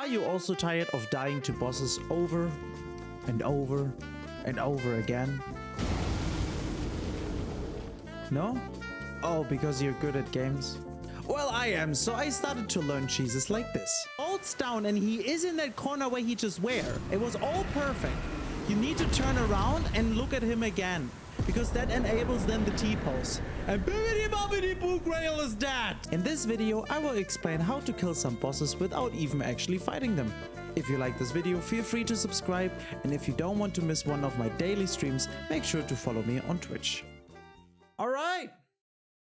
you also tired of dying to bosses over and over and over again? No? Oh, because you're good at games? Well, I am, so I started to learn cheeses like this. Holds down and he is in that corner where he just were. It was all perfect. You need to turn around and look at him again, because that enables then the T-pose. And bibbidi bobbidi boo, Greyll is dead! In this video, I will explain how to kill some bosses without even actually fighting them. If you like this video, feel free to subscribe, and if you don't want to miss one of my daily streams, make sure to follow me on Twitch. Alright,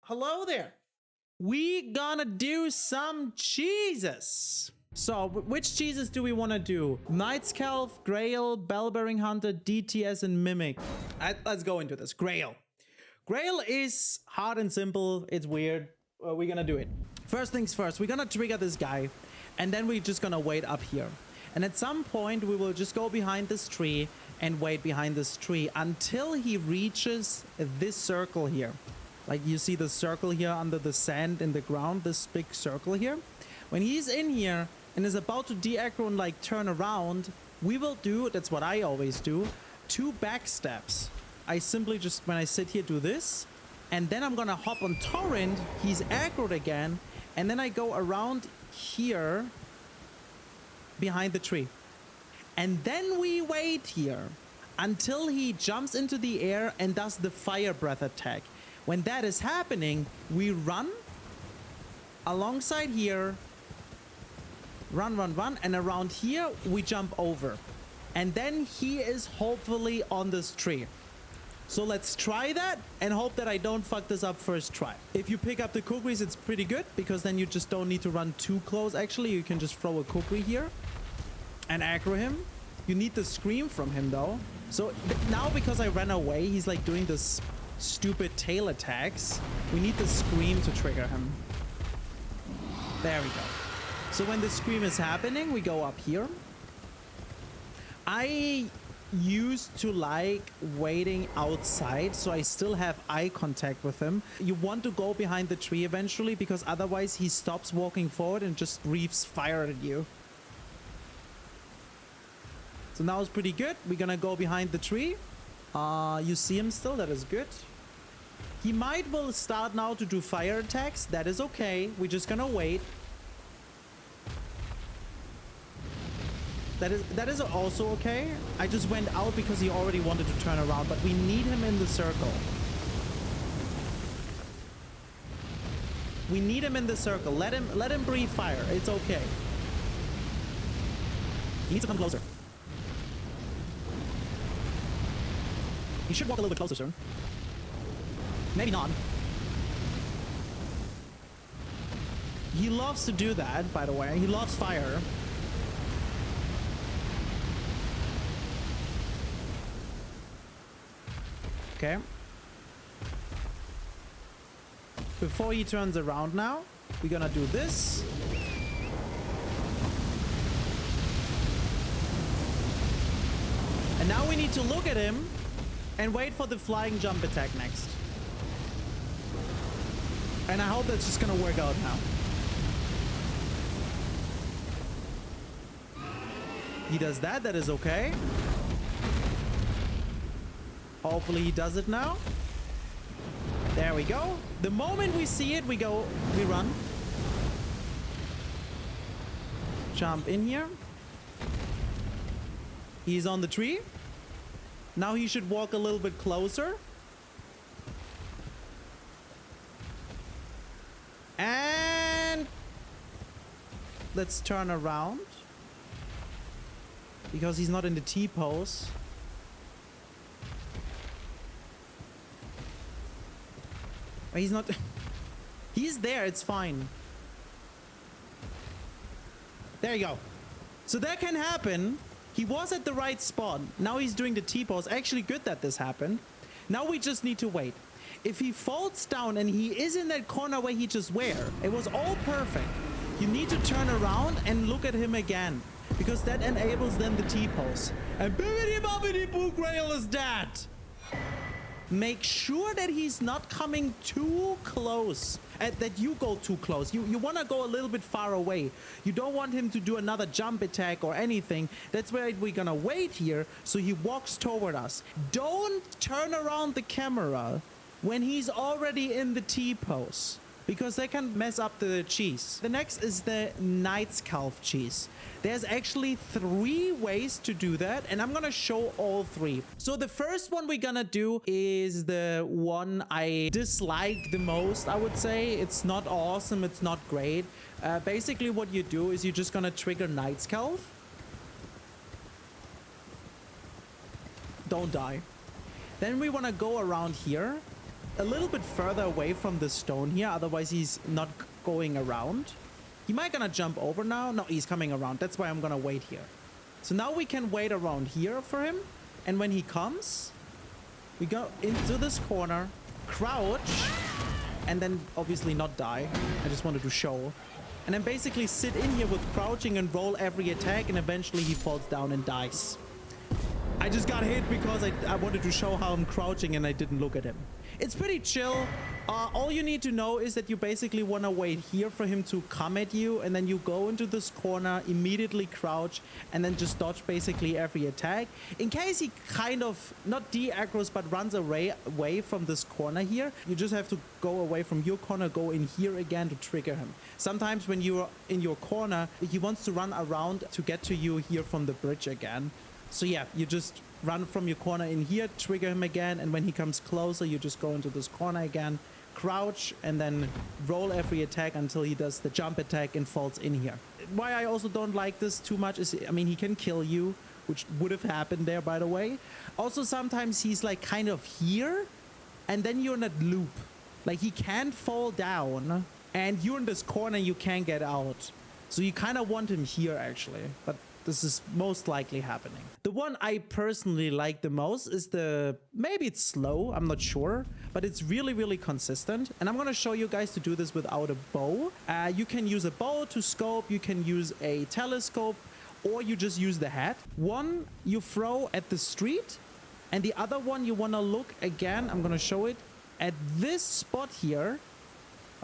hello there. We gonna do some cheeses. So, which cheeses do we want to do? Knight's Calf, Greyll, Bell-bearing Hunter, DTS, and Mimic. Let's go into this. Greyll. Greyll is hard and simple. It's weird. We're gonna do it. First things first, we're gonna trigger this guy, and then we're just gonna wait up here. And at some point, we will just go behind this tree and wait behind this tree until he reaches this circle here. Like you see the circle here under the sand in the ground, this big circle here. When he's in here and is about to de-aggro and like turn around, we will do, that's what I always do, 2 backstabs. I simply just, when I sit here, do this, and then I'm gonna hop on Torrent, he's aggroed again, and then I go around here behind the tree. And then we wait here until he jumps into the air and does the fire breath attack. When that is happening, we run alongside here, run, and around here we jump over. And then he is hopefully on this tree. So let's try that and hope that I don't fuck this up first try. If you pick up the kukris, it's pretty good, because then you just don't need to run too close. Actually, you can just throw a kukri here and aggro him. You need the scream from him though. So now, because I ran away, he's like doing this stupid tail attacks. We need the scream to trigger him. There we go. So when the scream is happening, we go up here. I used to like waiting outside, so I still have eye contact with him. You want to go behind the tree eventually, because otherwise he stops walking forward and just breathes fire at you. So now it's pretty good. We're gonna go behind the tree. You see him still, that is good. He will start now to do fire attacks. That is okay. We're just gonna wait. That is also okay. I just went out because he already wanted to turn around, but we need him in the circle. We need him in the circle. Let him breathe fire. It's okay. He needs to come closer. He should walk a little bit closer soon. Maybe not. He loves to do that, by the way. He loves fire. Okay. Before he turns around now, we're gonna do this. And now we need to look at him and wait for the flying jump attack next. And I hope that's just gonna work out now. He does that. That is okay. Hopefully he does it now. There we go. The moment we see it, we run. Jump in here. He's on the tree. Now he should walk a little bit closer. And let's turn around, because he's not in the T-pose. He's not. He's there. It's fine. There you go. So that can happen. He was at the right spot. Now he's doing the T-pose. Actually good that this happened. Now we just need to wait. If he falls down and he is in that corner where he just were, it was all perfect. You need to turn around and look at him again, because that enables then the T-pose. And bibbidi bobbidi boo, Greyll is dead. make sure that he's not coming too close, that you go too close. You want to go a little bit far away. You don't want him to do another jump attack or anything. That's why we're gonna wait here so he walks toward us. Don't turn around the camera when he's already in the T-pose, because they can mess up the cheese. The next is the Knight's Calf cheese. There's actually 3 ways to do that, and I'm gonna show all 3. So the first one we're gonna do is the one I dislike the most, I would say. It's not awesome, it's not great. Basically what you do is you're just gonna trigger Knight's Calf. Don't die. Then we wanna go around here, a little bit further away from the stone here, otherwise he's not going around. He might gonna jump over now. No, he's coming around. That's why I'm gonna wait here. So now we can wait around here for him, and when he comes, we go into this corner, crouch, and then obviously not die. I just wanted to show. And then basically sit in here with crouching and roll every attack, and eventually he falls down and dies. I just got hit because I wanted to show how I'm crouching and I didn't look at him. It's pretty chill. All you need to know is that you basically want to wait here for him to come at you, and then you go into this corner, immediately crouch, and then just dodge basically every attack. In case he kind of, not de-aggros, but runs away from this corner here, you just have to go away from your corner, go in here again to trigger him. Sometimes when you're in your corner, he wants to run around to get to you here from the bridge again. So yeah, you just run from your corner in here, trigger him again, and when he comes closer, you just go into this corner again, crouch, and then roll every attack until he does the jump attack and falls in here. Why I also don't like this too much is, I mean, he can kill you, which would have happened there, by the way. Also, sometimes he's like kind of here, and then you're in that loop. Like, he can't fall down, and you're in this corner, you can't get out. So you kind of want him here, actually, but this is most likely happening. The one I personally like the most is maybe it's slow, I'm not sure, but it's really, really consistent. And I'm going to show you guys to do this without a bow. You can use a bow to scope, you can use a telescope, or you just use the hat. One you throw at the street, and the other one you want to look again, I'm going to show it, at this spot here.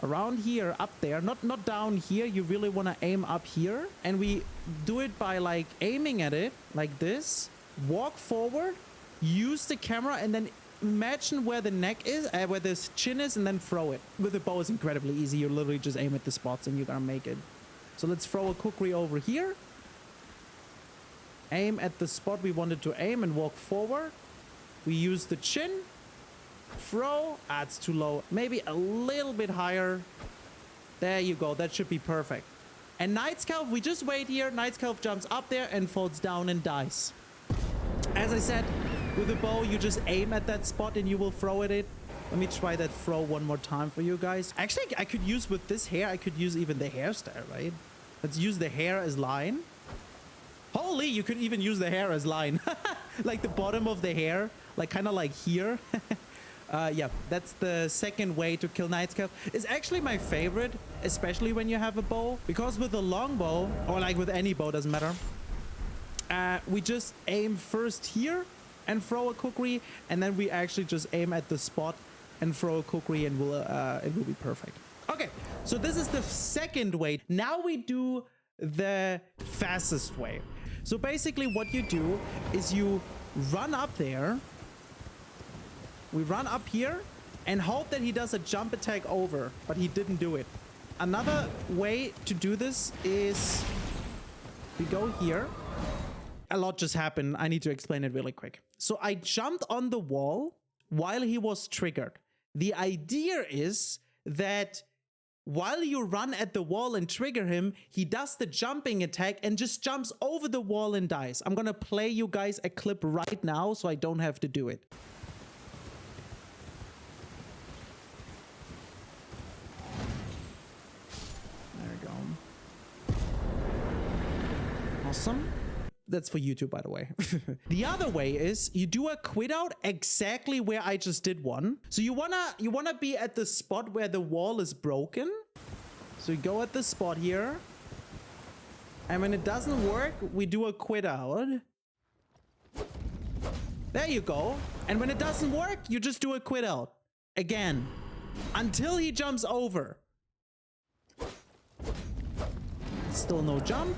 Around here, up there, not down here. You really want to aim up here, and we do it by like aiming at it like this, walk forward, use the camera, and then imagine where the neck is, where this chin is, and then throw it. With the bow, it's incredibly easy. You literally just aim at the spots and you're gonna make it. So let's throw a kukri over here, aim at the spot we wanted to aim, and walk forward. We use the chin, throw. It's too low. Maybe a little bit higher. There you go. That should be perfect. And Knight's Calf, we just wait here. Knight's Calf jumps up there and falls down and dies. As I said, with a bow, you just aim at that spot and you will throw at it. Let me try that throw one more time for you guys. Actually, I could use with this hair, I could use even the hairstyle, right? Let's use the hair as line. Holy, you could even use the hair as line. Like the bottom of the hair, like kind of like here. Yeah, that's the second way to kill Knight's Calf. It's actually my favorite, especially when you have a bow, because with a long bow, or like with any bow, doesn't matter. We just aim first here and throw a kukri, and then we actually just aim at the spot and throw a kukri, and it will be perfect. Okay, so this is the second way. Now we do the fastest way. So basically what you do is you run up there. We run up here and hope that he does a jump attack over, but he didn't do it. Another way to do this is we go here. A lot just happened. I need to explain it really quick. So I jumped on the wall while he was triggered. The idea is that while you run at the wall and trigger him, he does the jumping attack and just jumps over the wall and dies. I'm gonna play you guys a clip right now so I don't have to do it. Awesome. That's for YouTube, by the way. The other way is you do a quit out exactly where I just did one. So you wanna be at the spot where the wall is broken. So you go at the spot here, and when it doesn't work, we do a quit out. There you go. And when it doesn't work, you just do a quit out. Again. Until he jumps over. Still no jump.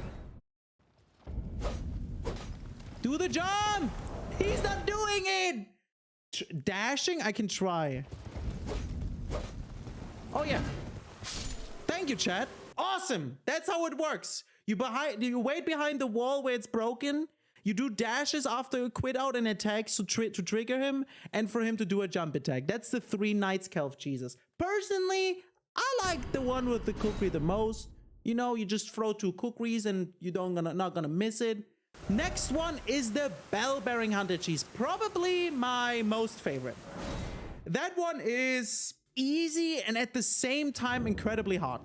Do the jump! He's not doing it! Dashing? I can try. Oh yeah. Thank you, chat. Awesome. That's how it works. You wait behind the wall where it's broken. You do dashes after a quit out and attacks to trigger him and for him to do a jump attack. That's the 3 Knights Calf cheeses. Personally, I like the one with the kukri the most. You know, you just throw 2 kukris and you not gonna miss it. Next one is the Bell-Bearing Hunter cheese. Probably my most favorite. That one is easy and at the same time incredibly hard.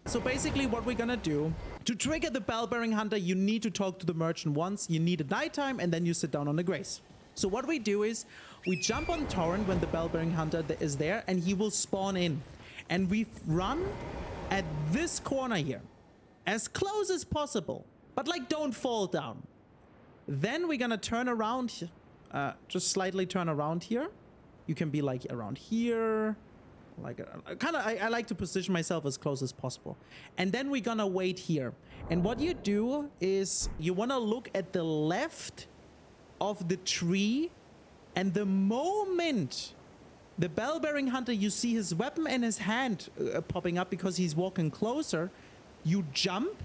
So basically what we're gonna do, to trigger the Bell-Bearing Hunter, you need to talk to the merchant once, you need a nighttime, and then you sit down on the grace. So what we do is, we jump on Torrent when the Bell-Bearing Hunter is there, and he will spawn in. And we run at this corner here, as close as possible, but like don't fall down. Then we're gonna turn around, just slightly turn around here. You can be like around here, like I like to position myself as close as possible. And then we're gonna wait here. And what you do is you wanna look at the left of the tree, and the moment the Bell-Bearing Hunter, you see his weapon and his hand popping up because he's walking closer, you jump,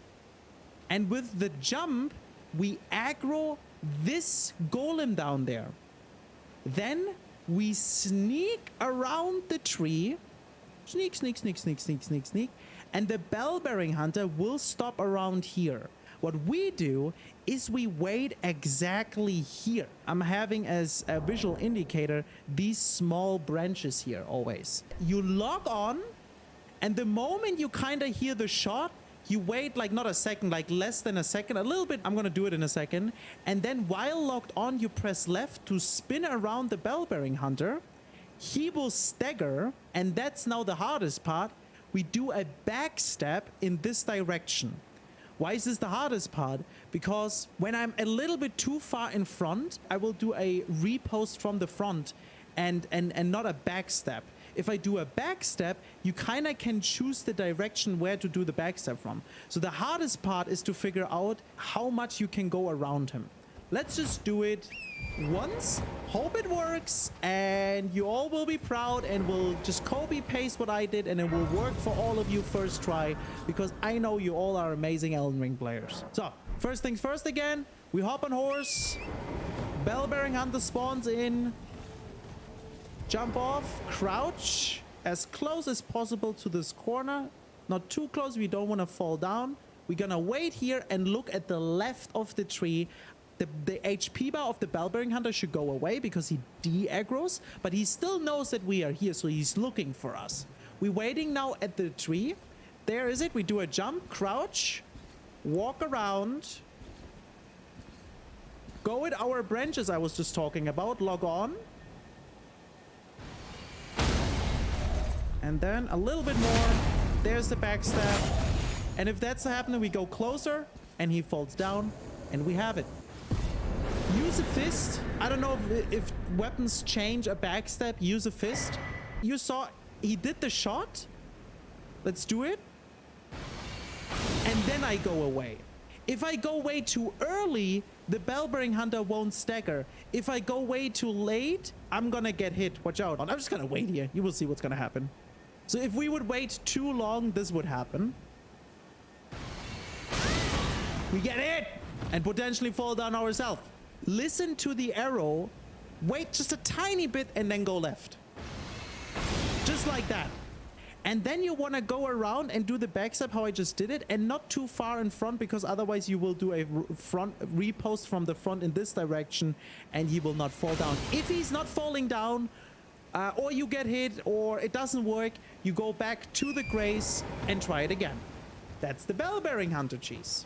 and with the jump we aggro this golem down there. Then we sneak around the tree. Sneak, sneak, sneak, sneak, sneak, sneak, sneak. And the Bell-Bearing Hunter will stop around here. What we do is we wait exactly here. I'm having as a visual indicator these small branches here always. You log on, and the moment you kind of hear the shot, you wait like not a second, like less than a second, a little bit. I'm gonna do it in a second. And then while locked on, you press left to spin around the Bell-Bearing Hunter. He will stagger, and that's now the hardest part. We do a backstab in this direction. Why is this the hardest part? Because when I'm a little bit too far in front, I will do a repost from the front and not a backstab. If I do a backstab, you kind of can choose the direction where to do the backstab from. So the hardest part is to figure out how much you can go around him. Let's just do it once, hope it works, and you all will be proud, and we'll just copy paste what I did, and it will work for all of you first try, because I know you all are amazing Elden Ring players. So first things first again, we hop on horse, Bell-Bearing Hunter spawns in, jump off, crouch as close as possible to this corner, not too close, we don't want to fall down. We're gonna wait here and look at the left of the tree. The HP bar of the Bell-Bearing Hunter should go away because he de-aggros, but he still knows that we are here, so he's looking for us. We're waiting now at the tree. There is it. We do a jump, crouch, walk around, go at our branches I was just talking about, log on, and then a little bit more. There's the backstab, and if that's happening, we go closer, and he falls down, and we have it. Use a fist. I don't know if weapons change a backstab. Use a fist. You saw he did the shot. Let's do it. And then I go away. If I go way too early, the Bell-Bearing Hunter won't stagger. If I go way too late, I'm gonna get hit. Watch out. I'm just gonna wait here. You will see what's gonna happen. So if we would wait too long, this would happen. We get hit and potentially fall down ourselves. Listen to the arrow, wait just a tiny bit, and then go left. Just like that. And then you want to go around and do the backstab how I just did it, and not too far in front, because otherwise you will do a front repost from the front in this direction and he will not fall down. If he's not falling down, or you get hit, or it doesn't work, you go back to the grace and try it again. That's the Bell-Bearing Hunter cheese.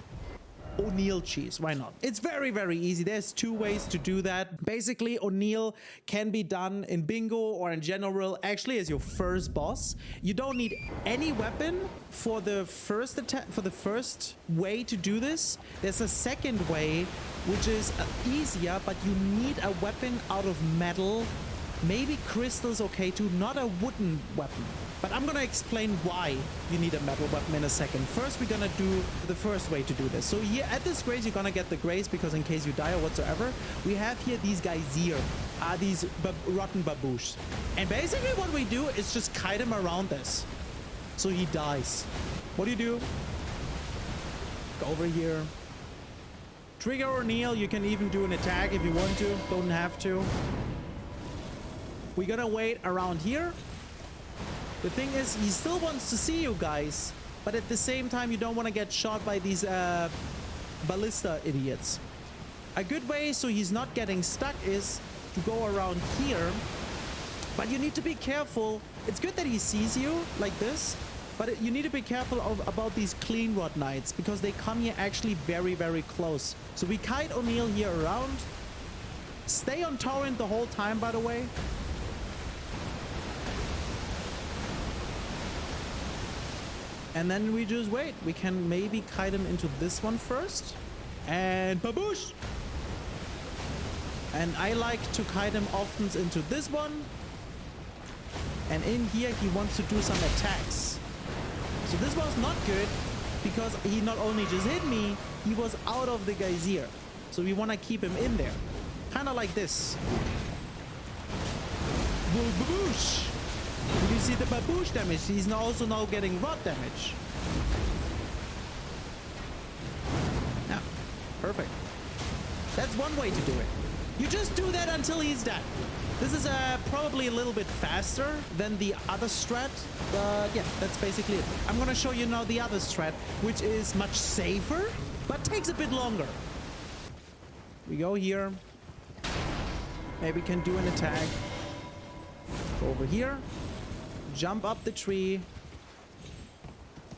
O'Neill cheese, why not? It's very, very easy. There's 2 ways to do that. Basically, O'Neill can be done in bingo or in general, actually as your first boss. You don't need any weapon for the first attack, for the first way to do this. There's a second way which is easier, but you need a weapon out of metal. Maybe crystal's okay too, not a wooden weapon. But I'm gonna explain why you need a metal weapon in a second. First, we're gonna do the first way to do this. So here at this grace, you're gonna get the grace because in case you die or whatsoever, we have here these guys here, these rotten baboosh. And basically what we do is just kite him around this. So he dies. What do? Go over here. Trigger or kneel. You can even do an attack if you want to. Don't have to. We're gonna wait around here. The thing is, he still wants to see you guys, but at the same time, you don't want to get shot by these ballista idiots. A good way so he's not getting stuck is to go around here, but you need to be careful. It's good that he sees you like this, but you need to be careful about these clean rod knights because they come here actually very, very close. So we kite O'Neill here around. Stay on torrent the whole time, by the way. And then we just wait. We can maybe kite him into this one first. And baboosh! And I like to kite him often into this one. And in here, he wants to do some attacks. So this was not good because he not only just hit me, he was out of the geyser. So we want to keep him in there. Kind of like this. Baboosh! Did you see the baboosh damage? He's also now getting rod damage. Yeah, perfect. That's one way to do it. You just do that until he's dead. This is probably a little bit faster than the other strat, but yeah, that's basically it. I'm gonna show you now the other strat, which is much safer, but takes a bit longer. We go here. Maybe we can do an attack. Go over here. Jump up the tree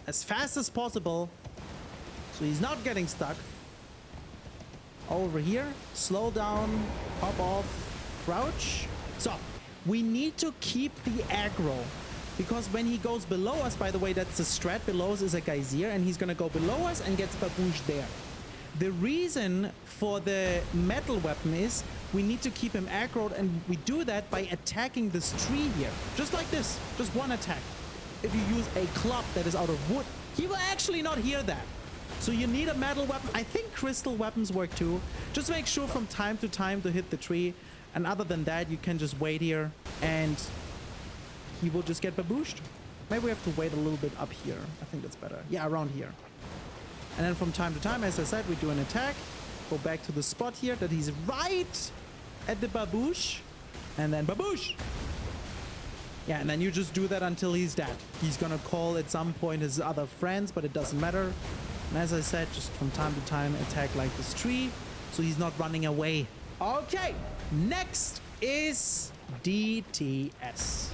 as fast as possible so he's not getting stuck. Over here, slow down, pop off, crouch. So we need to keep the aggro because when he goes below us, by the way, that's the strat. Below us is a geyser and he's gonna go below us and gets baboosh there. The reason for the metal weapon is we need to keep him aggroed, and we do that by attacking this tree here. Just like this. Just one attack. If you use a club that is out of wood, he will actually not hear that. So you need a metal weapon. I think crystal weapons work too. Just make sure from time to time to hit the tree. And other than that, you can just wait here and he will just get babooshed. Maybe we have to wait a little bit up here. I think that's better. Yeah, around here. And then from time to time, as I said, we do an attack. Go back to the spot here that he's right at the baboosh. And then baboosh. Yeah, and then you just do that until he's dead. He's gonna call at some point his other friends, but it doesn't matter. And as I said, just from time to time, attack like this tree, so he's not running away. Okay, next is DTS.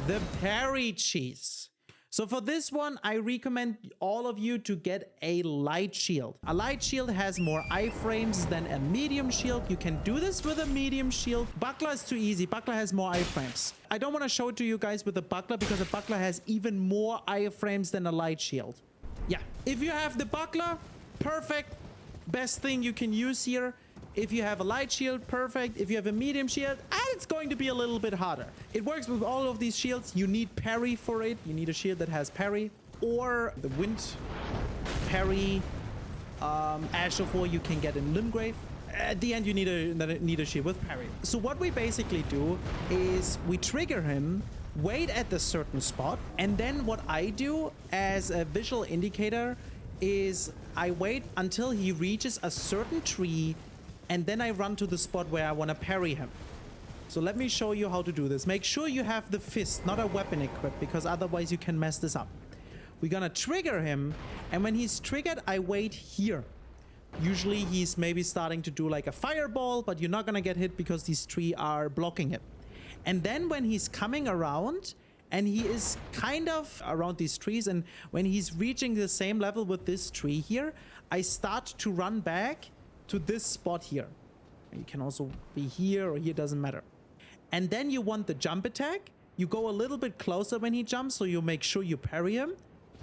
The parry cheese. So for this one, I recommend all of you to get a light shield. A light shield has more iframes than a medium shield. You can do this with a medium shield. Buckler is too easy. Buckler has more iframes. I don't want to show it to you guys with a buckler because a buckler has even more iframes than a light shield. Yeah, if you have the buckler, perfect. Best thing you can use here. If you have a light shield, perfect. If you have a medium shield, it's going to be a little bit harder. It works with all of these shields. You need parry for it. You need a shield that has parry, or the wind parry. Ash of War you can get in Limgrave. At the end, you need a shield with parry. So what we basically do is we trigger him, wait at a certain spot, and then what I do as a visual indicator is I wait until he reaches a certain tree, and then I run to the spot where I want to parry him. So let me show you how to do this. Make sure you have the fist, not a weapon equipped, because otherwise you can mess this up. We're gonna trigger him, and when he's triggered, I wait here. Usually he's maybe starting to do like a fireball, but you're not gonna get hit because these trees are blocking it. And then when he's coming around, and he is kind of around these trees, and when he's reaching the same level with this tree here, I start to run back to this spot here. You can also be here or here, doesn't matter. And then you want the jump attack. You go a little bit closer when he jumps, so you make sure you parry him.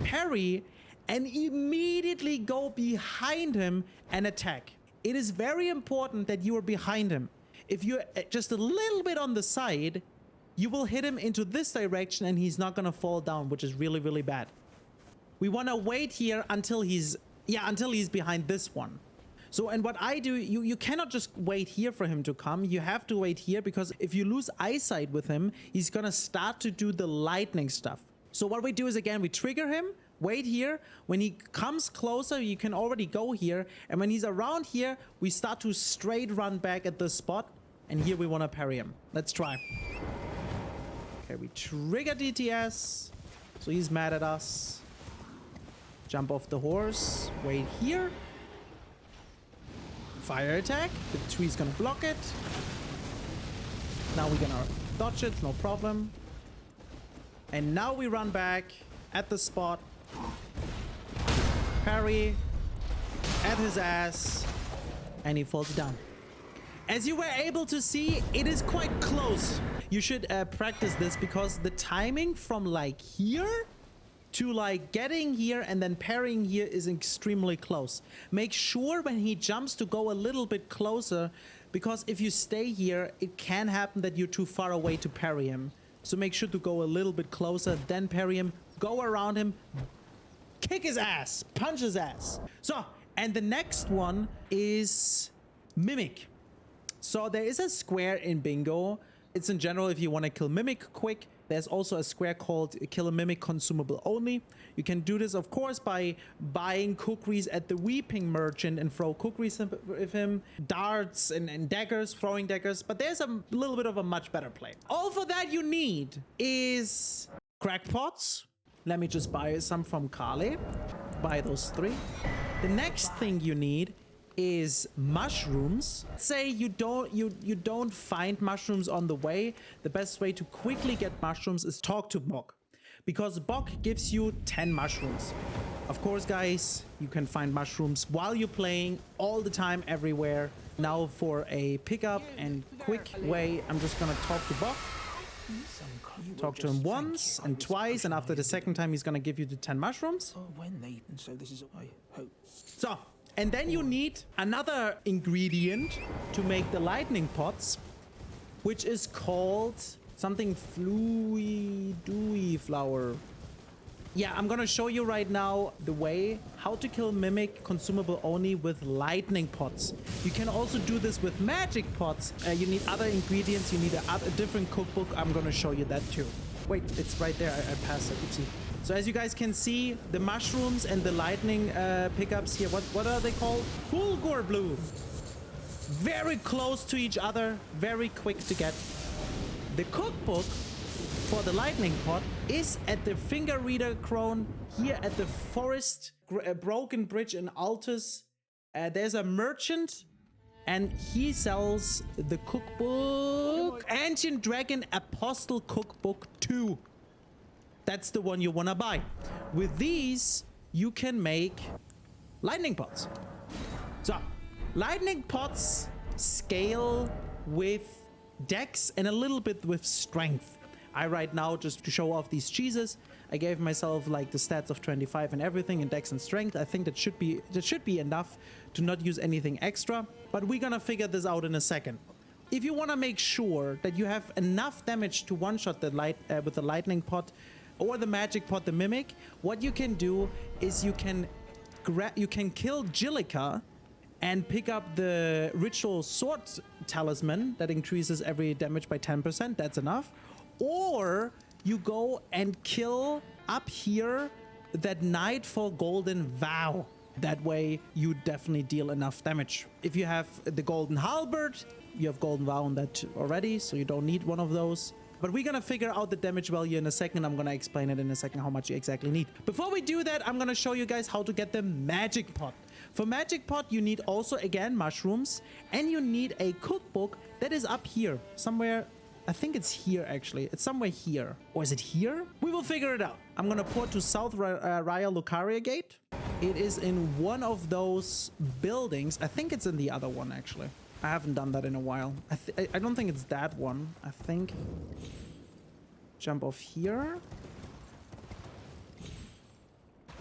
Parry, and immediately go behind him and attack. it is very important that you are behind him. If you're just a little bit on the side, you will hit him into this direction and he's not gonna fall down, which is really, really bad. We want to wait here until he's behind this one. So, and what I do, you cannot just wait here for him to come. You have to wait here, because if you lose eyesight with him, he's gonna start to do the lightning stuff. So what we do is, again, we trigger him, wait here. When he comes closer, you can already go here. And when he's around here, we start to straight run back at this spot. And here we want to parry him. Let's try. Okay, we trigger DTS. So he's mad at us. Jump off the horse. Wait here. Fire attack. The tree's gonna block it. Now we're gonna dodge it, no problem. And now we run back at the spot. Parry at his ass. And he falls down. As you were able to see, it is quite close. You should practice this, because the timing from like here to like getting here and then parrying here is extremely close. Make sure when he jumps to go a little bit closer, because if you stay here, it can happen that you're too far away to parry him. So make sure to go a little bit closer, then parry him, go around him, kick his ass, punch his ass. So, and the next one is Mimic. So there is a square in Bingo. It's in general if you want to kill Mimic quick. There's also a square called Kill a Mimic Consumable Only. You can do this, of course, by buying kukris at the Weeping Merchant and throw kukris with him, darts and daggers, throwing daggers. But there's a little bit of a much better play. All for that you need is crackpots. Let me just buy some from Kale. Buy those 3. The next thing you need is mushrooms. Say you don't find mushrooms on the way. The best way to quickly get mushrooms is talk to Bok, because Bok gives you 10 mushrooms. Of course, guys, you can find mushrooms while you're playing all the time, everywhere. Now for a pickup and quick way, I'm just gonna talk to Bok. Talk to him once and twice, and after the second time, he's gonna give you the 10 mushrooms. So, and then you need another ingredient to make the lightning pots, which is called something dewy flower. Yeah, I'm gonna show you right now the way how to kill Mimic Consumable Only with lightning pots. You can also do this with magic pots. You need other ingredients. You need a different cookbook. I'm gonna show you that too. Wait, it's right there. I passed it. Oopsie. So as you guys can see, the mushrooms and the lightning pickups here, what are they called? Fulgur Bloom. Very close to each other, very quick to get. The cookbook for the lightning pot is at the Finger Reader Crone here at the Forest Broken Bridge in Altus. There's a merchant and he sells the cookbook, Ancient Dragon Apostle Cookbook 2. That's the one you want to buy. With these, you can make lightning pots. So, lightning pots scale with dex and a little bit with strength. I right now, just to show off these cheeses, I gave myself like the stats of 25 and everything in dex and strength. I think that should be enough to not use anything extra, but we're gonna figure this out in a second. If you want to make sure that you have enough damage to one-shot the with the lightning pot or the magic pot, the Mimic, what you can do is you can kill Jillica and pick up the Ritual Sword Talisman that increases every damage by 10%. That's enough. Or you go and kill up here that Nightfall Golden Vow. That way you definitely deal enough damage. If you have the Golden Halberd, you have Golden Vow on that already, so you don't need one of those. But we're gonna figure out the damage value in a second. I'm gonna explain it in a second how much you exactly need. Before we do that, I'm gonna show you guys how to get the magic pot. For magic pot, you need also, again, mushrooms, and you need a cookbook that is up here somewhere. I think it's here, actually. It's somewhere here. Or is it here? We will figure it out. I'm gonna port to South Raya Lucaria Gate. It is in one of those buildings. I think it's in the other one, actually. I haven't done that in a while. I don't think it's that one. I think... Jump off here.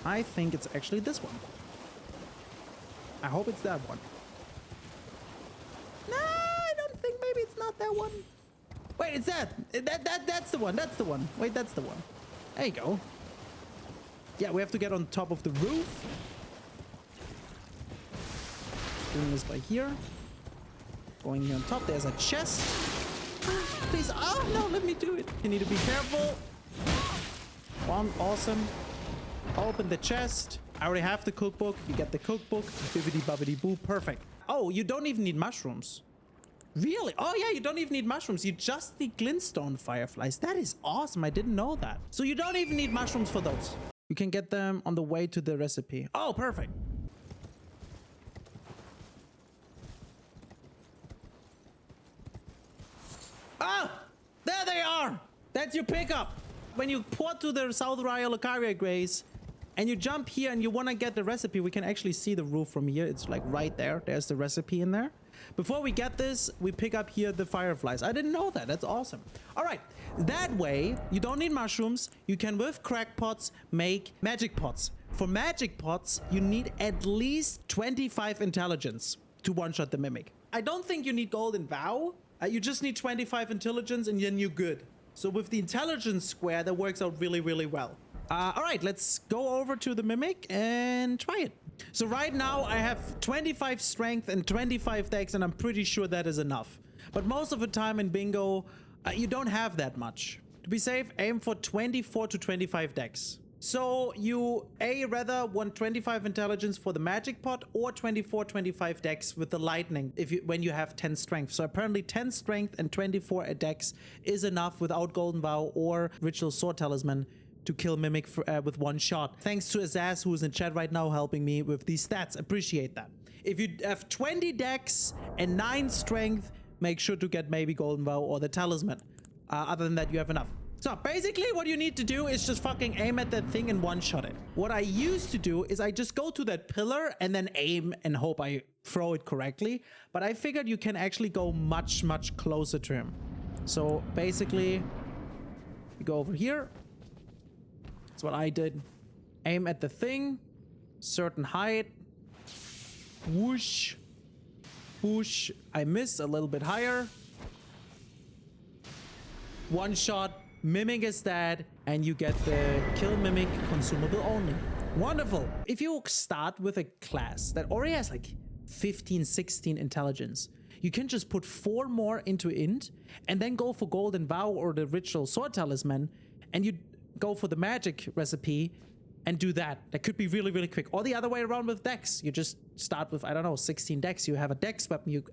I think it's actually this one. I hope it's that one. No, I don't think. Maybe it's not that one. Wait, it's that. That's the one. That's the one. Wait, that's the one. There you go. Yeah, we have to get on top of the roof. Doing this by here. Going here on top. There's a chest. Please. Oh, no, let me do it. You need to be careful. One. Awesome. Open the chest. I already have the cookbook. You get the cookbook. Bibbidi bobbidi boo. Perfect. Oh, you don't even need mushrooms. Really? Oh, yeah, you don't even need mushrooms. You just need glintstone fireflies. That is awesome. I didn't know that. So you don't even need mushrooms for those. You can get them on the way to the recipe. Oh, perfect. Ah, there they are. That's your pickup. When you port to the South Raya Lucaria Grace and you jump here and you want to get the recipe, we can actually see the roof from here. It's like right there. There's the recipe in there. Before we get this, we pick up here the fireflies. I didn't know that. That's awesome. All right. That way, you don't need mushrooms. You can, with crackpots, make magic pots. For magic pots, you need at least 25 intelligence to one-shot the mimic. I don't think you need golden vow. You just need 25 intelligence and then you're good. So with the intelligence square, that works out really, really well. All right, let's go over to the mimic and try it. So right now I have 25 strength and 25 dex, and I'm pretty sure that is enough. But most of the time in bingo, you don't have that much. To be safe, aim for 24 to 25 dex. So you rather want 25 intelligence for the magic pot or 24, 25 dex with the lightning when you have 10 strength. So apparently 10 strength and 24 dex is enough without golden vow or ritual sword talisman to kill mimic with one shot. Thanks to Azaz, who is in chat right now helping me with these stats. Appreciate that. If you have 20 dex and 9 strength, make sure to get maybe golden vow or the talisman. Other than that, you have enough. So basically what you need to do is just fucking aim at that thing and one-shot it. What I used to do is I just go to that pillar and then aim and hope I throw it correctly. But I figured you can actually go much, much closer to him. So basically, you go over here. That's what I did. Aim at the thing. Certain height. Whoosh. Whoosh. I missed a little bit higher. One shot. Mimic is dead. And you get the kill mimic consumable only. Wonderful. If you start with a class that already has like 15, 16 intelligence, you can just put 4 more into int and then go for golden vow or the ritual sword talisman, and you go for the magic recipe and do that. That could be really, really quick. Or the other way around with dex. You just start with, I don't know, 16 dex. You have a dex weapon. You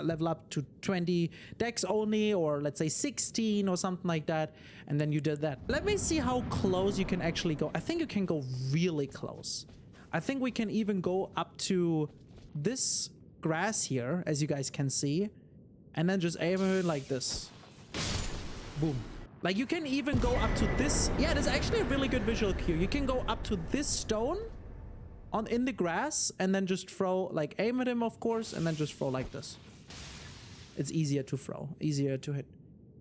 level up to 20 dex only, or let's say 16 or something like that. And then you did that. Let me see how close you can actually go. I think you can go really close. I think we can even go up to this grass here, as you guys can see. And then just aim it like this. Boom. Like, you can even go up to this. Yeah, there's actually a really good visual cue. You can go up to this stone in the grass and then just throw, like, aim at him, of course, and then just throw like this. It's easier to throw, easier to hit.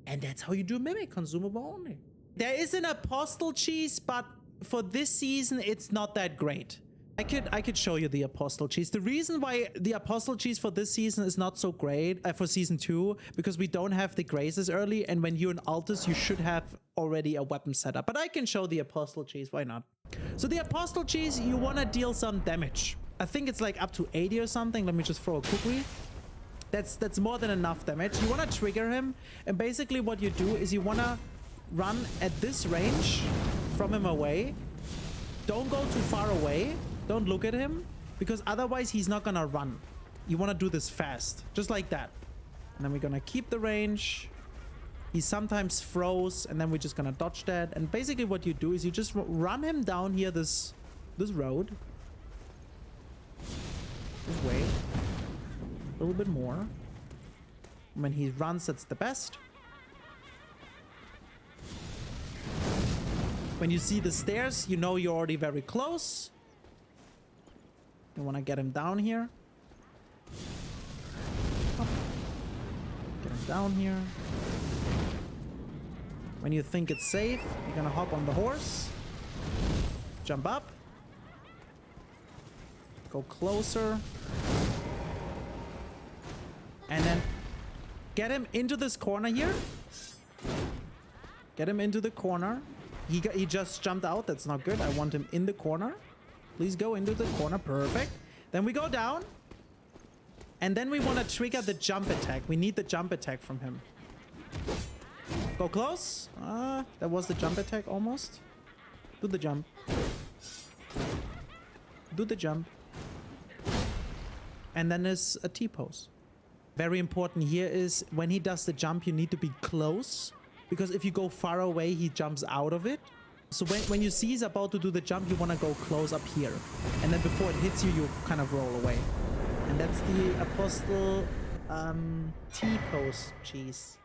And that's how you do mimic, consumable only. There is an apostle cheese, but for this season, it's not that great. I could show you the apostle cheese. The reason why the apostle cheese for this season is not so great for season 2, because we don't have the graces early, and when you're in Altus, you should have already a weapon set up. But I can show the apostle cheese, why not? So the apostle cheese, you want to deal some damage. I think it's like up to 80 or something. Let me just throw a cookie. That's more than enough damage. You want to trigger him, and basically what you do is you want to run at this range from him away. Don't go too far away. Don't look at him, because otherwise he's not gonna run. You want to do this fast, just like that. And then we're gonna keep the range. He sometimes throws, and then we're just gonna dodge that. And basically what you do is you just run him down here this road. This way. A little bit more. When he runs, that's the best. When you see the stairs, you know you're already very close. You want to get him down here. Get him down here. When you think it's safe, you're gonna hop on the horse. Jump up. Go closer. And then get him into this corner here. Get him into the corner. He just jumped out. That's not good. I want him in the corner. Please go into the corner. Perfect. Then we go down. And then we want to trigger the jump attack. We need the jump attack from him. Go close. That was the jump attack almost. Do the jump. Do the jump. And then there's a T-pose. Very important here is when he does the jump, you need to be close. Because if you go far away, he jumps out of it. So when you see he's about to do the jump, you want to go close up here. And then before it hits you, you kind of roll away. And that's the Apostle T-pose cheese.